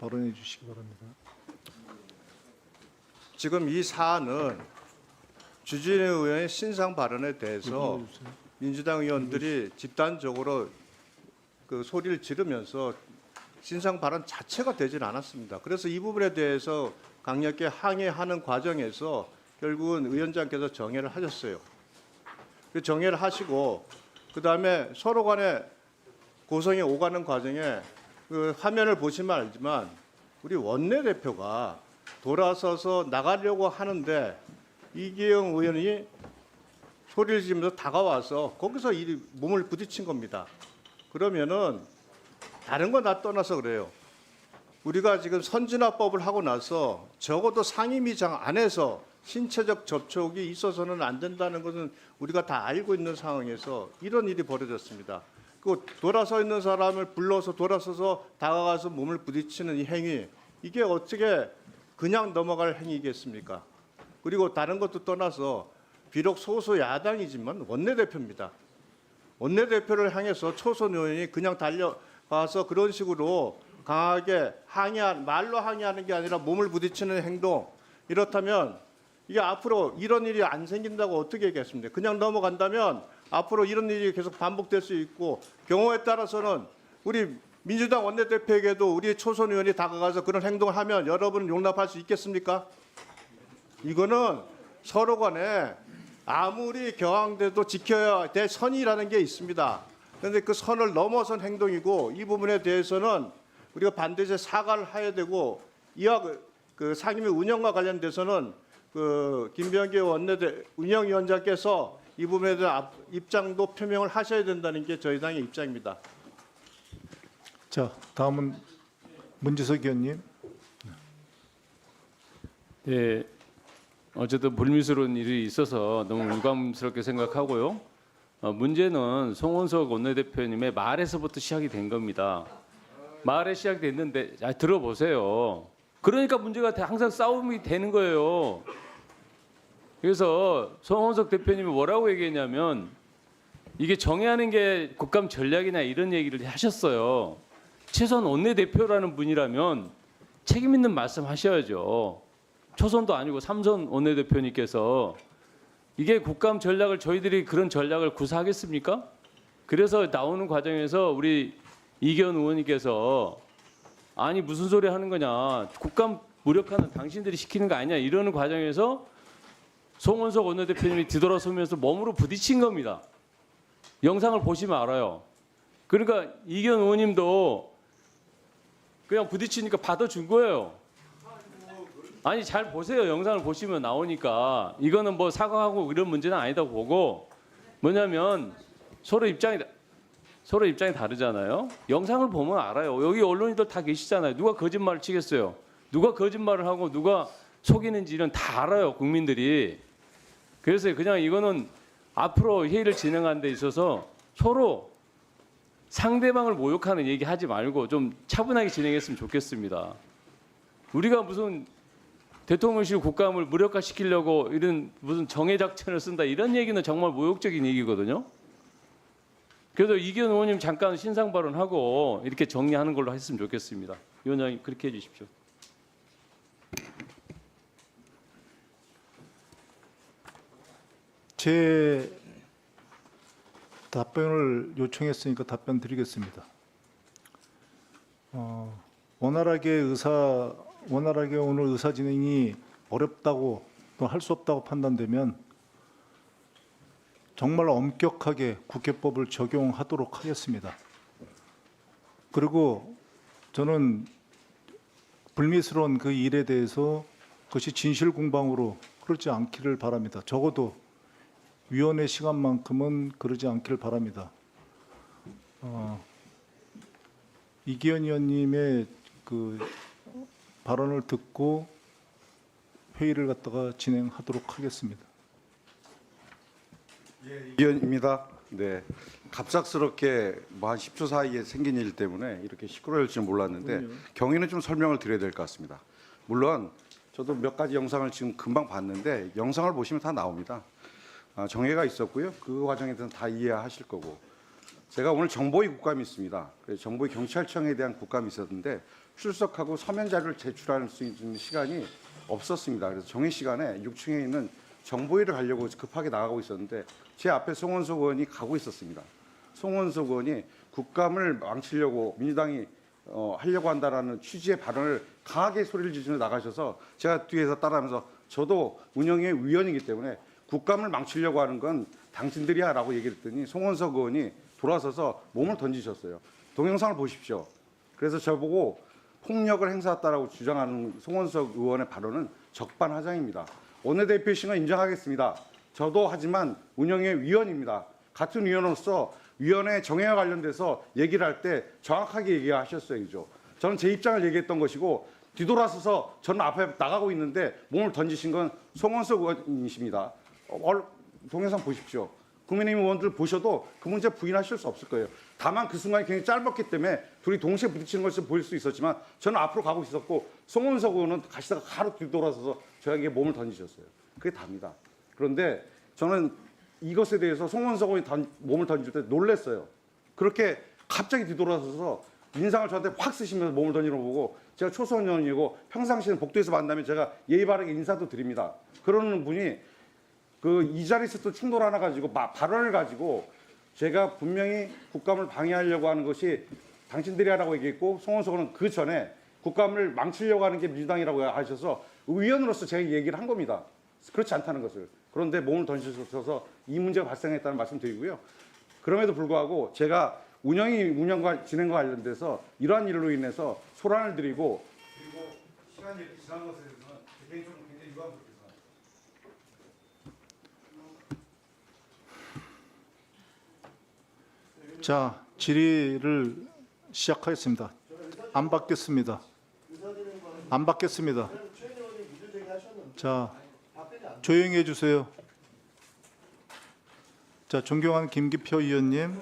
발언해 주시기 바랍니다. 지금 이 사안은 주진우 의원의 신상 발언에 대해서 민주당 의원들이 집단적으로 그 소리를 지르면서 신상 발언 자체가 되질 않았습니다. 그래서 이 부분에 대해서 강력히 항의하는 과정에서 결국은 위원장께서 정회를 하셨어요. 그 정회를 하시고 그다음에 서로 간에 고성이 오가는 과정에 그 화면을 보시면 알지만 우리 원내대표가 돌아서서 나가려고 하는데 이기영 의원이 소리를 지르면서 다가와서 거기서 이 몸을 부딪힌 겁니다. 그러면은 다른 거 다 떠나서 그래요. 우리가 지금 선진화법을 하고 나서 적어도 상임위장 안에서 신체적 접촉이 있어서는 안 된다는 것은 우리가 다 알고 있는 상황에서 이런 일이 벌어졌습니다. 그 돌아서 있는 사람을 불러서 돌아서서 다가가서 몸을 부딪히는 이 행위, 이게 어떻게 그냥 넘어갈 행위겠습니까? 그리고 다른 것도 떠나서 비록 소수 야당이지만 원내대표입니다. 원내대표를 향해서 초선 의원이 그냥 달려가서 그런 식으로 강하게 말로 항의하는 게 아니라 몸을 부딪히는 행동, 이렇다면 이게 앞으로 이런 일이 안 생긴다고 어떻게 얘기했습니까? 그냥 넘어간다면 앞으로 이런 일이 계속 반복될 수 있고 경우에 따라서는 우리 민주당 원내대표에게도 우리 초선 의원이 다가가서 그런 행동을 하면 여러분은 용납할 수 있겠습니까? 이거는 서로 간에 아무리 경황돼도 지켜야 될 선이라는 게 있습니다. 그런데 그 선을 넘어선 행동이고 이 부분에 대해서는 우리가 반드시 사과를 해야 되고 이와 그 상임위 운영과 관련돼서는 그 김병기 운영위원장께서 이 부분에 대한 입장도 표명을 하셔야 된다는 게 저희 당의 입장입니다. 자, 다음은 문지석 의원님. 네, 어쨌든 불미스러운 일이 있어서 너무 유감스럽게 생각하고요. 문제는 송원석 원내대표님의 말에서부터 시작이 된 겁니다. 말에 시작됐는데 들어보세요. 그러니까 문제가 항상 싸움이 되는 거예요. 그래서 송원석 대표님이 뭐라고 얘기했냐면 이게 정의하는 게 국감 전략이냐 이런 얘기를 하셨어요. 최소한 원내대표라는 분이라면 책임 있는 말씀 하셔야죠. 초선도 아니고 삼선 원내대표님께서 이게 국감 전략을 저희들이 그런 전략을 구사하겠습니까? 그래서 나오는 과정에서 우리 이기현 의원님께서 아니 무슨 소리 하는 거냐, 국감 무력화는 당신들이 시키는 거 아니냐 이러는 과정에서 송원석 원내대표님이 뒤돌아서면서 몸으로 부딪힌 겁니다. 영상을 보시면 알아요. 그러니까 이기현 의원님도 그냥 부딪히니까 받아준 거예요. 아니 잘 보세요. 영상을 보시면 나오니까 이거는 뭐 사과하고 이런 문제는 아니다고 보고, 뭐냐면 서로 입장이 다르잖아요. 영상을 보면 알아요. 여기 언론인들 다 계시잖아요. 누가 거짓말을 치겠어요. 누가 거짓말을 하고 누가 속이는지는 다 알아요, 국민들이. 그래서 그냥 이거는 앞으로 회의를 진행하는 데 있어서 서로 상대방을 모욕하는 얘기 하지 말고 좀 차분하게 진행했으면 좋겠습니다. 우리가 무슨 대통령실 국감을 무력화시키려고 이런 무슨 정해 작전을 쓴다 이런 얘기는 정말 모욕적인 얘기거든요. 그래서 이기현 의원님 잠깐 신상 발언하고 이렇게 정리하는 걸로 했으면 좋겠습니다. 위원장님 그렇게 해주십시오. 제 답변을 요청했으니까 답변 드리겠습니다. 원활하게 오늘 의사 진행이 어렵다고 또 할 수 없다고 판단되면 정말 엄격하게 국회법을 적용하도록 하겠습니다. 그리고 저는 불미스러운 그 일에 대해서 그것이 진실공방으로 그러지 않기를 바랍니다. 적어도 위원회 시간만큼은 그러지 않기를 바랍니다. 이기현 의원님의 그 발언을 듣고 회의를 갖다가 진행하도록 하겠습니다. 이기현입니다. 네, 갑작스럽게 뭐 한 10초 사이에 생긴 일 때문에 이렇게 시끄러울 줄 몰랐는데 경위는 좀 설명을 드려야 될 것 같습니다. 물론 저도 몇 가지 영상을 지금 금방 봤는데 영상을 보시면 다 나옵니다. 정회가 있었고요. 그 과정에 대해서는 다 이해하실 거고, 제가 오늘 정보위 국감이 있습니다. 그래서 정보위 경찰청에 대한 국감이 있었는데 출석하고 서면 자료를 제출할 수 있는 시간이 없었습니다. 그래서 정해 시간에 6층에 있는 정보위를 가려고 급하게 나가고 있었는데 제 앞에 송원석 의원이 가고 있었습니다. 송원석 의원이 국감을 망치려고 민주당이 하려고 한다라는 취지의 발언을 강하게 소리를 지르며 나가셔서 제가 뒤에서 따라하면서 저도 운영위 위원이기 때문에 국감을 망치려고 하는 건 당신들이야라고 얘기를 했더니 송원석 의원이 돌아서서 몸을 던지셨어요. 동영상을 보십시오. 그래서 저보고 폭력을 행사했다라고 주장하는 송원석 의원의 발언은 적반하장입니다. 원내대표이신 건 인정하겠습니다. 저도 하지만 운영위 위원입니다. 같은 위원으로서 위원회 정회와 관련돼서 얘기를 할 때 정확하게 얘기하셨어야죠. 저는 제 입장을 얘기했던 것이고 뒤돌아서서 저는 앞에 나가고 있는데 몸을 던지신 건 송원석 의원이십니다. 동영상 보십시오. 국민의힘 의원들 보셔도 그 문제 부인하실 수 없을 거예요. 다만 그 순간이 굉장히 짧았기 때문에 둘이 동시에 부딪히는 것을 보일 수 있었지만 저는 앞으로 가고 있었고 송원석 의원은 가시다가 바로 뒤돌아서서 저에게 몸을 던지셨어요. 그게 답니다. 그런데 저는 이것에 대해서 송원석 의원이 몸을 던질 때 놀랐어요. 그렇게 갑자기 뒤돌아서서 인상을 저한테 확 쓰시면서 몸을 던지는 거 보고 제가 초선의원이고 평상시에는 복도에서 만나면 제가 예의 바르게 인사도 드립니다. 그러는 분이 이 자리에서 또 충돌 하나 가지고 발언을 가지고 제가 분명히 국감을 방해하려고 하는 것이 당신들이 하라고 얘기했고 송원석 의원은 그 전에 국감을 망치려고 하는 게 민주당이라고 하셔서 위원으로서 제가 얘기를 한 겁니다. 그렇지 않다는 것을. 그런데 몸을 던지셔서 이 문제가 발생했다는 말씀 드리고요. 그럼에도 불구하고 제가 운영과 진행과 관련돼서 이러한 일로 인해서 소란을 드리고 그리고 시간이 이렇게 지난 것에 대해서는 개인적으로 굉장히 유감스럽습니다. 자, 질의를 시작하겠습니다. 안 받겠습니다. 안 받겠습니다. 자, 조용히 해주세요. 자, 존경하는 김기표 의원님,